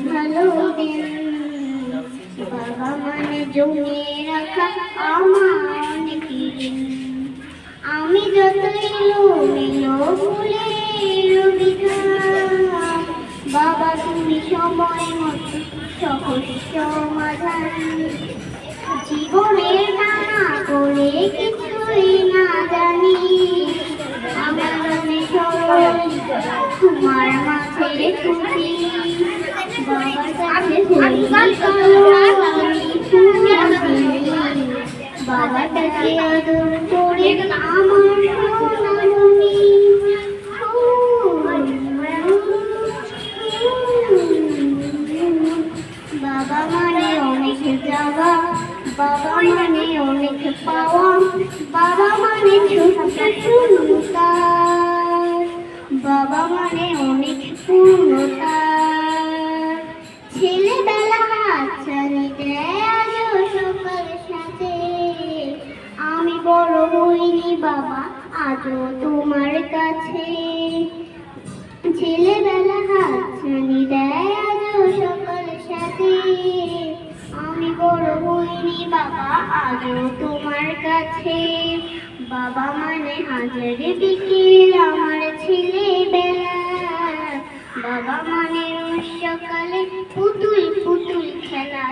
ভালো দিন। বাবা মানে জমিয়ে রাখা আমার অনেক ঋণ। আমি যত এলো ফুলের বিধান, বাবা তুমি সময় মতো সহজ সমাধান। জীবনের নানা করে কিছুই না জানি, আমার মনে সরল তোমার মাঝে খুশি। বাবার কাছে হই কালো আমি তুমি চিনি, বাবার কাছে আদর করে আমার সোনামণি। বাবা মানে অনেক যাওয়া, বাবা মানে অনেক পাওয়া, বাবা মানে ছোট্ট শূন্যতা, বাবা মানে অনেক পূর্ণতা। ছেলেবেলা হাতছানি দেয় আজও সকাল সাথে, আমি বড় হইনি বাবা আজও তোমার কাছে। ছেলেবেলা হাতছানি দেয় আজও সকাল সাথে, আমি বড় হইনি বাবা আজও তোমার কাছে। বাবা মানে হাজার বিকেল আমার ছেলেবেলা, বাবা মানে রোজ সকালে পুতুল পুতুল খেলা।